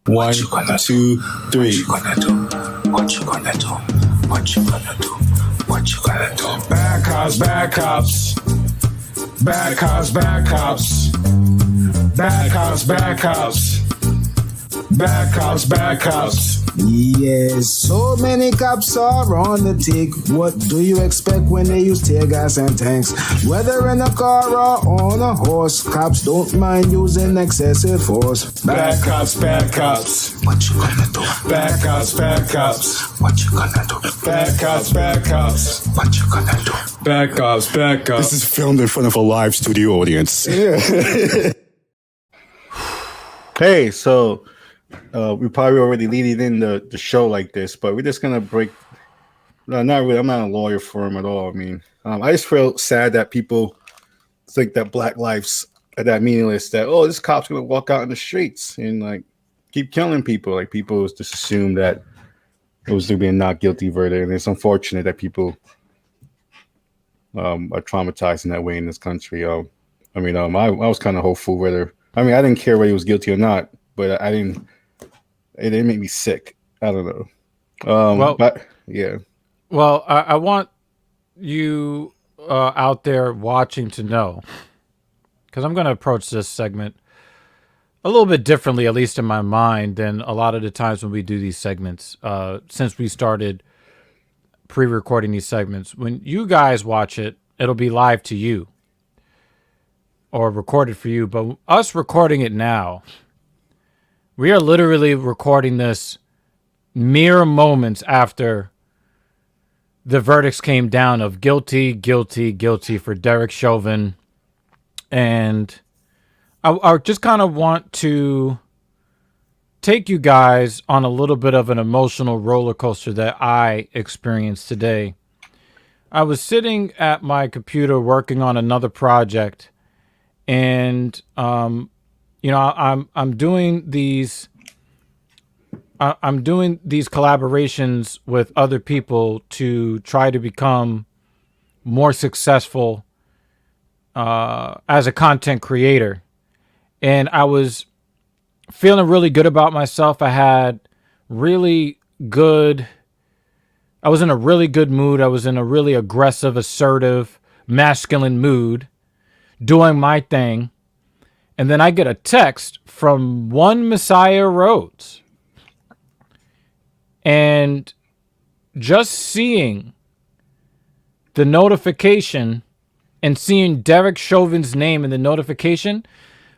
One, two, three. What you gonna do? What you gonna do? What you gonna do? Bad cops, bad cops. Bad cops, bad cops. Bad cops, bad cops. Bad cops, bad cops. Yes, so many cops are on the take. What do you expect when they use tear gas and tanks? Whether in a car or on a horse, cops don't mind using excessive force. Bad cops, bad cops. What you gonna do? Bad cops, bad cops. What you gonna do? Bad cops, bad cops. What you gonna do? Bad cops, bad cops. This is filmed in front of a live studio audience. Hey, so we probably already leading in the show like this, but we're just gonna break. Not really. I'm not a lawyer for him at all. I mean, I just feel sad that people think that Black lives are that meaningless. That this cop's gonna walk out in the streets and like keep killing people. Like people just assume that it was gonna be a not guilty verdict, and it's unfortunate that people are traumatized in that way in this country. I was kind of hopeful whether. I mean, I didn't care whether he was guilty or not, but I didn't. It didn't make me sick. I don't know. But yeah. Well, I want you out there watching to know, because I'm going to approach this segment a little bit differently, at least in my mind, than a lot of the times when we do these segments. Since we started pre-recording these segments, when you guys watch it, it'll be live to you or recorded for you. But us recording it now, we are literally recording this mere moments after the verdicts came down of guilty, guilty, guilty for Derek Chauvin. And I just kind of want to take you guys on a little bit of an emotional roller coaster that I experienced today. I was sitting at my computer working on another project, and I'm doing these collaborations with other people to try to become more successful as a content creator. And I was feeling really good about myself. I was in a really good mood. I was in a really aggressive, assertive, masculine mood, doing my thing. And then I get a text from one Messiah Rhodes. And just seeing the notification and seeing Derek Chauvin's name in the notification,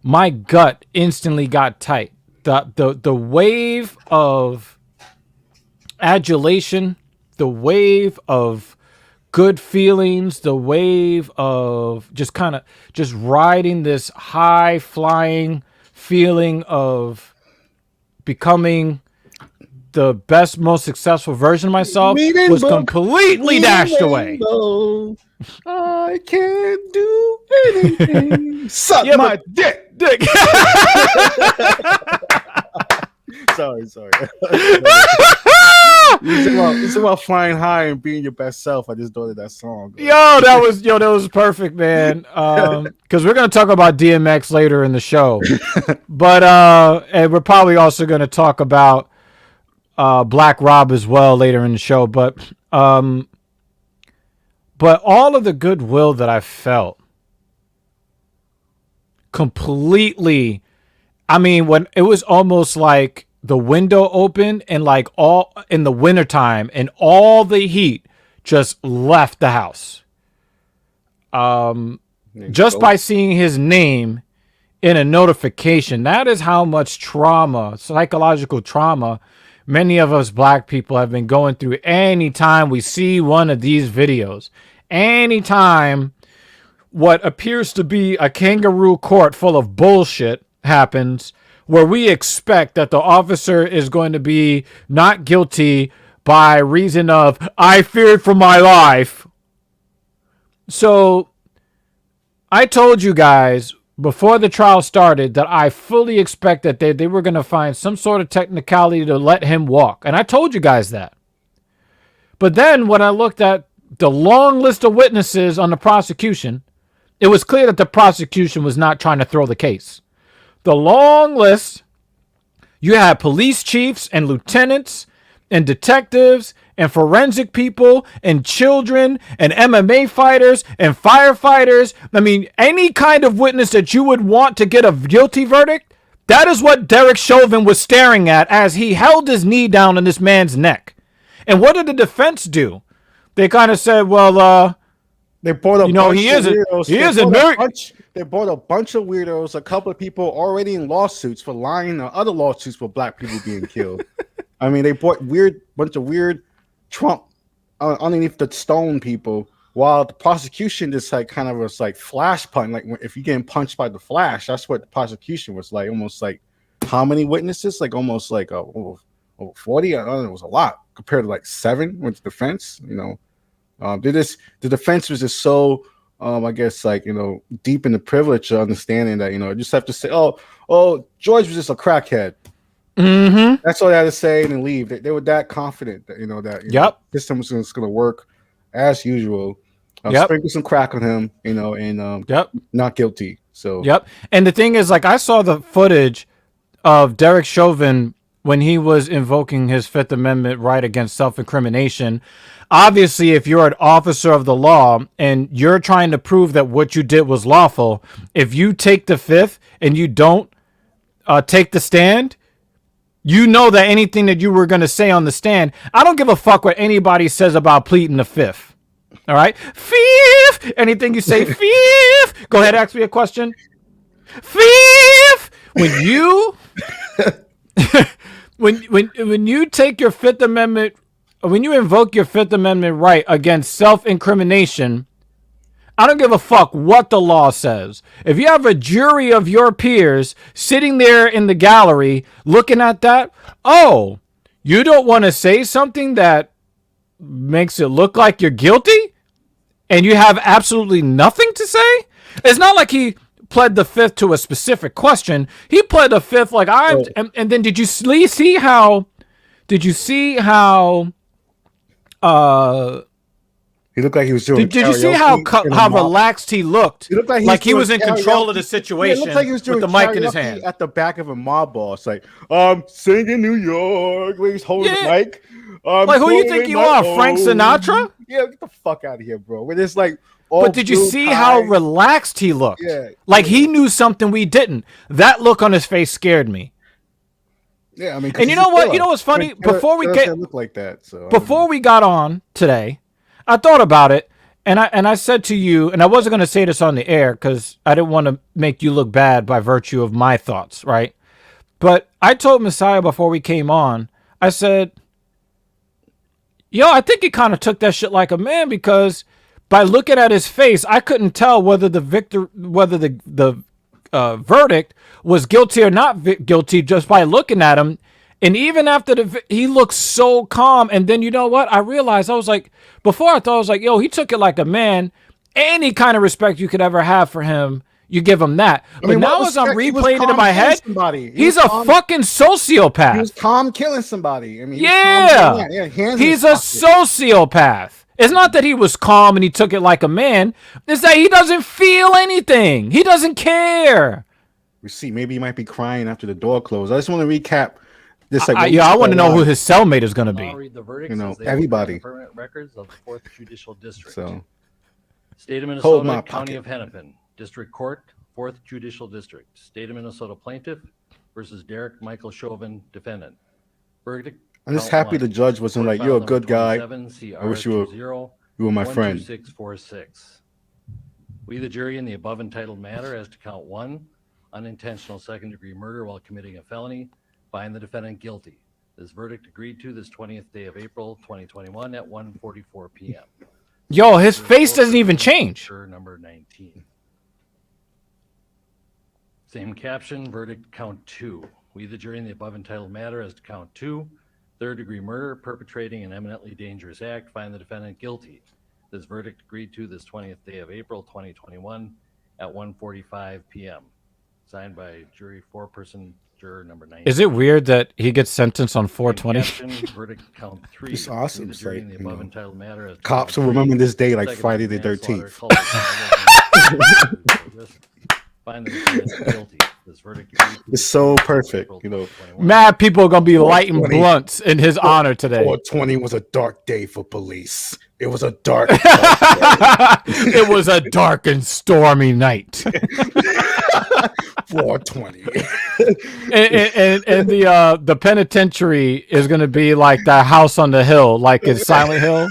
my gut instantly got tight. The wave of adulation, the wave of good feelings, the wave of just riding this high flying feeling of becoming the best, most successful version of myself was completely dashed away. I can't do anything. Suck my dick. Sorry. It's about flying high and being your best self. I just thought of that song. That was perfect, man. Because we're gonna talk about DMX later in the show, but and we're probably also gonna talk about Black Rob as well later in the show. But all of the goodwill that I felt completely. I mean, when it was almost like the window opened and like all in the wintertime and all the heat just left the house. Just by seeing his name in a notification, that is how much trauma, psychological trauma, many of us Black people have been going through anytime we see one of these videos. Anytime what appears to be a kangaroo court full of bullshit happens, where we expect that the officer is going to be not guilty by reason of, I feared for my life. So I told you guys before the trial started that I fully expect that they were going to find some sort of technicality to let him walk. And I told you guys that. But then when I looked at the long list of witnesses on the prosecution, it was clear that the prosecution was not trying to throw the case. The long list You had police chiefs and lieutenants and detectives and forensic people and children and MMA fighters and firefighters. I mean, any kind of witness that you would want to get a guilty verdict, that is what Derek Chauvin was staring at as he held his knee down on this man's neck. And what did the defense do? They kind of said, well, they brought a bunch he of is a weirdos. he is a nerd. They brought a bunch of weirdos, a couple of people already in lawsuits for lying on other lawsuits for black people being killed. I mean, they brought bunch of weird Trump underneath the stone people, while the prosecution just like kind of was like flash punch. Like if you're getting punched by the Flash, that's what the prosecution was like. Almost like how many witnesses? Like almost like over 40. I don't know. It was a lot compared to like 7 with the defense. You know, the defense was just so I guess like deep in the privilege of understanding that you just have to say, oh, George was just a crackhead. Mm-hmm. That's all they had to say and then leave. They were that confident that the system was going to work as usual. Sprinkle some crack on him, and not guilty. So And the thing is, like, I saw the footage of Derek Chauvin when he was invoking his Fifth Amendment right against self-incrimination. Obviously, if you're an officer of the law and you're trying to prove that what you did was lawful, if you take the Fifth and you don't take the stand, you know that anything that you were going to say on the stand, I don't give a fuck what anybody says about pleading the Fifth. All right? Fifth! Anything you say, Fifth! Go ahead, ask me a question. Fifth! When you... when you take your Fifth Amendment... When you invoke your Fifth Amendment right against self-incrimination, I don't give a fuck what the law says. If you have a jury of your peers sitting there in the gallery looking at that, you don't want to say something that makes it look like you're guilty and you have absolutely nothing to say? It's not like he pled the Fifth to a specific question. He pled the Fifth like and then did you see how he looked like he was doing. Did you see how relaxed he looked? He looked like he was in control of the situation. It looked like he was doing with the mic in his hand at the back of a mob boss. Like, singing New York. Where he's holding the mic. Like, who you think you are, Frank Sinatra? Yeah, get the fuck out of here, bro. Where there's like. But did you see how relaxed he looked? Yeah, like he knew something we didn't. That look on his face scared me. Yeah, I mean, and you know what? You know what's funny? Before we look like that. So before we got on today, I thought about it, and I said to you, and I wasn't going to say this on the air because I didn't want to make you look bad by virtue of my thoughts, right? But I told Messiah before we came on, I said, I think he kind of took that shit like a man because by looking at his face, I couldn't tell whether the verdict was guilty or not guilty just by looking at him. And even after he looked so calm. And then you know what? I realized, before I thought, I was like, he took it like a man. Any kind of respect you could ever have for him, you give him that. But now as I'm replaying it in my head, he's a fucking sociopath. He was calm killing somebody. I mean, he's a sociopath. It's not that he was calm and he took it like a man. It's that he doesn't feel anything. He doesn't care. We see. Maybe he might be crying after the door closed. I just want to recap this. I want to know who his cellmate is going to be. I'll read the verdicts everybody. Permanent records of the 4th Judicial District. So, State of Minnesota, County of Hennepin, District Court, 4th Judicial District. State of Minnesota plaintiff versus Derek Michael Chauvin, defendant. Verdict. I'm just happy the judge wasn't like, you're a good guy. I wish you were my friend. 12646. We, the jury, in the above entitled matter as to count 1, unintentional second-degree murder while committing a felony, find the defendant guilty. This verdict agreed to this 20th day of April, 2021 at 1:44 p.m. His face doesn't even change. Juror number 19. Same caption, verdict count 2. We, the jury, in the above entitled matter as to count 2, third-degree murder, perpetrating an eminently dangerous act, find the defendant guilty. This verdict agreed to this 20th day of April, 2021 at 1:45 p.m. Signed by jury 4-person juror number 9. Is it weird that he gets sentenced on 420? Verdict count 3. It's awesome. The jury in the above entitled matter as cops will remember this day like Friday the 13th. Find the defendant guilty. This verdict agreed to It's so perfect, April you know. 2021. Mad people are gonna be lighting 420. blunts in his honor today. 420 was a dark day for police. It was a dark, It was a dark and stormy night. 420. and the penitentiary is gonna be like that house on the hill, like in Silent Hill.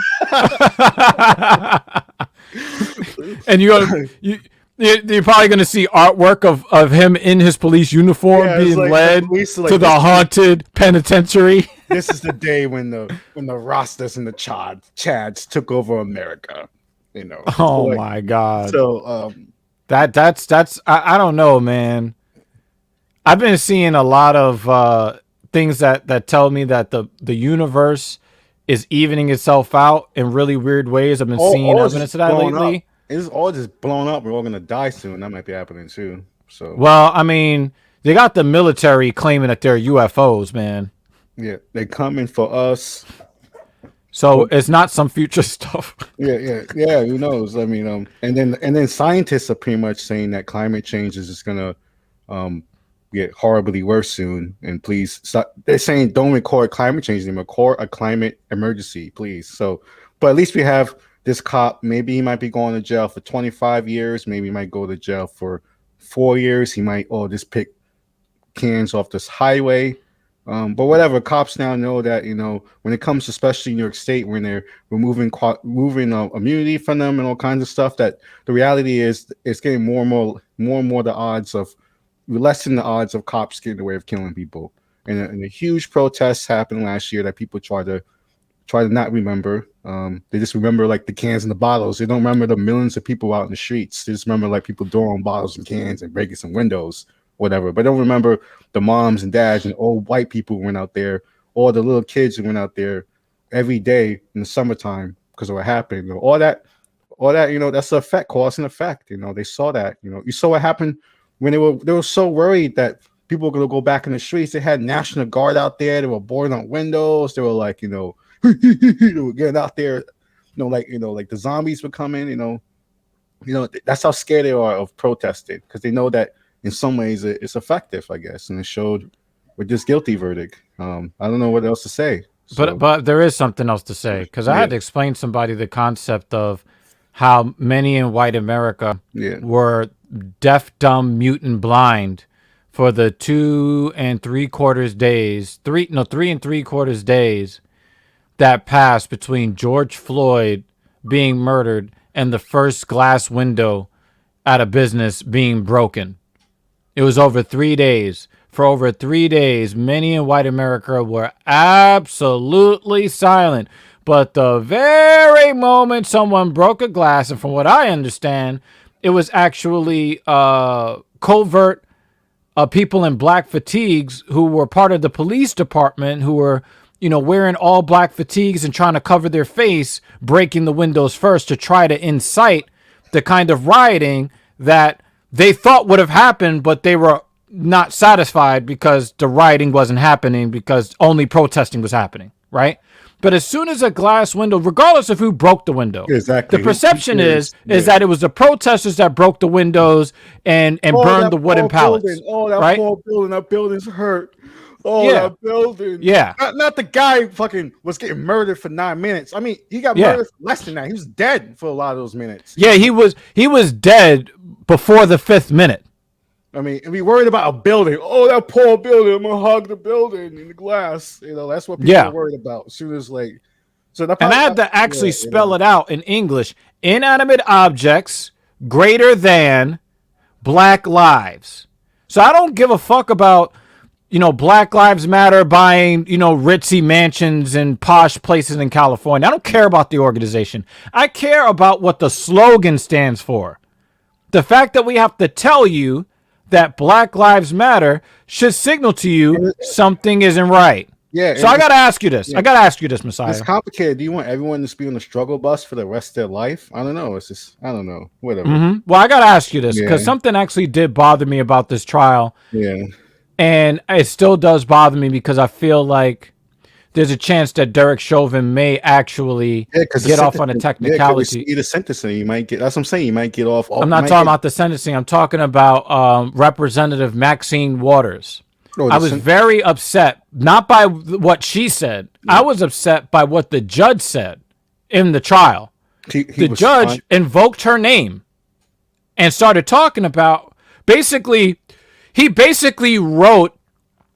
And you're probably going to see artwork of him in his police uniform being like led to the haunted penitentiary. This is the day when the Rastas and the Chads took over America. You know. Oh like, my God. So that's I don't know, man. I've been seeing a lot of things that tell me that the universe is evening itself out in really weird ways. I've been seeing evidence of that lately. Up. It's all just blown up. We're all gonna die soon. That might be happening too. So well, I mean, they got the military claiming that they're UFOs, man. Yeah, they coming for us. So it's not some future stuff. Yeah. Who knows? I mean, and then scientists are pretty much saying that climate change is just gonna get horribly worse soon. And please stop. They're saying don't record climate change anymore. Record a climate emergency, please. So, but at least we have this cop. Maybe he might be going to jail for 25 years. Maybe he might go to jail for 4 years. He might just pick cans off this highway. But whatever, cops now know that, you know, when it comes to especially New York State, when they're removing immunity from them and all kinds of stuff, that the reality is it's getting more and more the odds of lessen the odds of cops getting away with killing people. And a huge protest happened last year that people try to not remember. They just remember like the cans and the bottles. They don't remember the millions of people out in the streets. They just remember like people throwing bottles and cans and breaking some windows, whatever. But don't remember the moms and dads and old white people who went out there, or the little kids who went out there every day in the summertime because of what happened. You know, all that, you know, that's the effect, cause and effect. You know, they saw that. You know, you saw what happened when they were so worried that people were going to go back in the streets. They had National Guard out there. They were boarding on windows. They were like, you know, they were getting out there, like the zombies were coming. You know, that's how scared they are of protesting, because they know that in some ways it's effective, I guess, and it showed with this guilty verdict. I don't know what else to say. So, but there is something else to say, because I had to explain to somebody the concept of how many in white America were deaf, dumb, mute, and blind for the 3 3/4 days that passed between George Floyd being murdered and the first glass window at a business being broken. It was over 3 days. For over 3 days, many in white America were absolutely silent. But the very moment someone broke a glass, and from what I understand, it was actually covert people in black fatigues who were part of the police department, who were, you know, wearing all black fatigues and trying to cover their face, breaking the windows first to try to incite the kind of rioting that they thought would have happened, but they were not satisfied because the rioting wasn't happening, because only protesting was happening, right? But as soon as a glass window, regardless of who broke the window, exactly, the perception is that it was the protesters that broke the windows and burned the wooden pallets. That poor building, that building's hurt. That building. Yeah. Not the guy fucking was getting murdered for 9 minutes. I mean, he got murdered for less than that. He was dead for a lot of those minutes. Yeah, he was dead before the 5th minute. I mean, and we worried about a building. Oh, that poor building. I'm gonna hug the building in the glass. You know, that's what people are worried about. As soon as and I had to actually spell it out in English. Inanimate objects greater than Black lives. So I don't give a fuck about, you know, Black Lives Matter buying, you know, ritzy mansions and posh places in California. I don't care about the organization. I care about what the slogan stands for. The fact that we have to tell you that Black Lives Matter should signal to you something isn't right. Yeah. So I got to ask you this. I got to ask you this, Messiah. It's complicated. Do you want everyone to be on the struggle bus for the rest of their life? I don't know. It's just, I don't know. Whatever. Mm-hmm. Well, I got to ask you this because something actually did bother me about this trial. Yeah. And it still does bother me because I feel like there's a chance that Derek Chauvin may actually get off on a technicality. Yeah, the sentencing, you might get. That's what I'm saying. You might get off. I'm not talking about the sentencing. I'm talking about Representative Maxine Waters. I was very upset, not by what she said. I was upset by what the judge said in the trial. The judge invoked her name and started talking about he basically wrote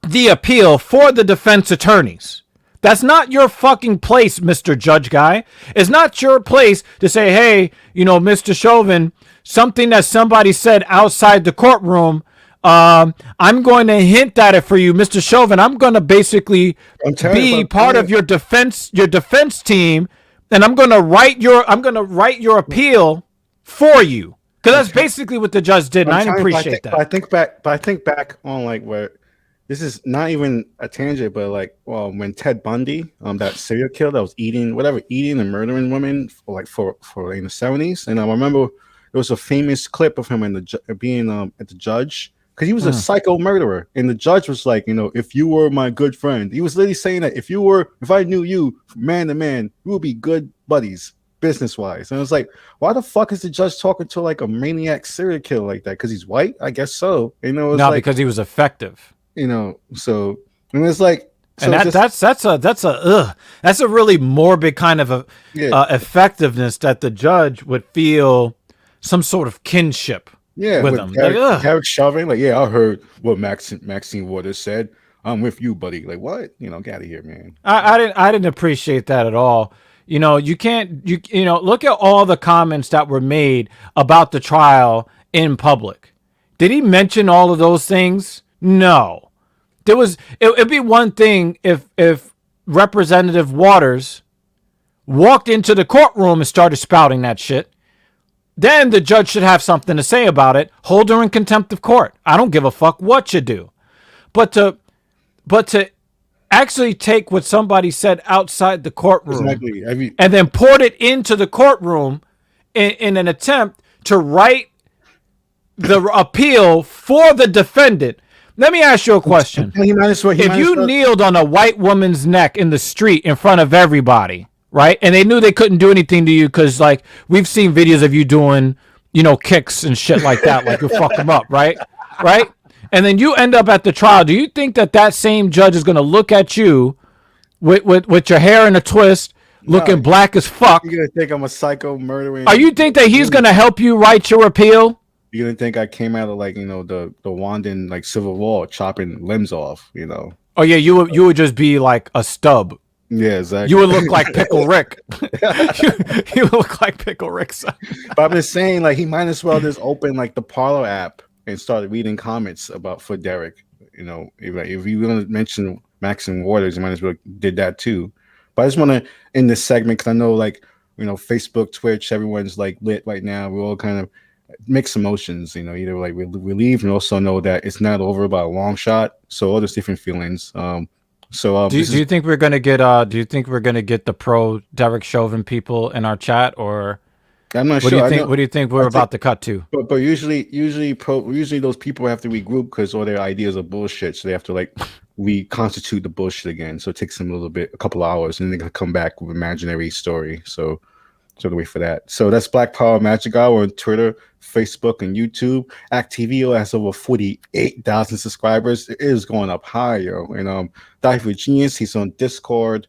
the appeal for the defense attorneys. That's not your fucking place, Mr. Judge Guy. It's not your place to say, hey, Mr. Chauvin, something that somebody said outside the courtroom, I'm going to hint at it for you, Mr. Chauvin. I'm going to basically be part of your defense team, and I'm going to write your appeal for you. Because that's basically what the judge did, and I didn't appreciate that. But I think back on like where this is not even a tangent, but like when Ted Bundy, that serial killer that was eating and murdering women for in the 70s, and I remember there was a famous clip of him being at the judge. Because he was a psycho murderer, and the judge was like, if you were my good friend, he was literally saying that if I knew you man to man, we would be good buddies, business wise. And I was like, why the fuck is the judge talking to like a maniac serial killer like that? Because he's white, I guess so. Because he was effective. So and it's like, and that's a really morbid kind of effectiveness that the judge would feel some sort of kinship. Yeah, with them. Derek Chauvin, I heard what Maxine Waters said. I'm with you, buddy. Like, what? Get out of here, man. I didn't appreciate that at all. You can't look at all the comments that were made about the trial in public. Did he mention all of those things? No. It'd be one thing if Representative Waters walked into the courtroom and started spouting that shit. Then the judge should have something to say about it. Hold her in contempt of court. I don't give a fuck what you do. But to actually take what somebody said outside the courtroom and then port it into the courtroom in an attempt to write the appeal for the defendant. Let me ask you a question. If you kneeled on a white woman's neck in the street in front of everybody, right? And they knew they couldn't do anything to you because, like, we've seen videos of you doing, kicks and shit like that, like you fuck them up, right? Right? And then you end up at the trial. Do you think that same judge is going to look at you with your hair in a twist, looking black as fuck? You're going to think I'm a psycho murdering? Or you think that he's going to help you write your appeal? You're going to think I came out of, like, the Rwandan, like, civil war, chopping limbs off, Oh, yeah, you would just be like a stub. Yeah, exactly. You would look like Pickle Rick. you would look like Pickle Rick. Son. But I'm just saying, like, he might as well just open like the Parler app and start reading comments for Derek. If you want to mention Maxine Waters, you might as well did that too. But I just want to end this segment because I know, like, Facebook, Twitch, everyone's like lit right now. We're all kind of mixed emotions. Either like relieved and also know that it's not over by a long shot. So all those different feelings. Do you think we're gonna get the pro Derek Chauvin people in our chat, or I'm not sure. What do you think we're about to cut to? But usually those people have to regroup because all their ideas are bullshit. So they have to like reconstitute the bullshit again. So it takes them a couple hours, and then they're gonna come back with an imaginary story. So to wait for that. So that's Black Power Magic Hour on Twitter, Facebook, and YouTube. Act.tv has over 48,000 subscribers. It is going up higher. And Dive with Genius, he's on Discord.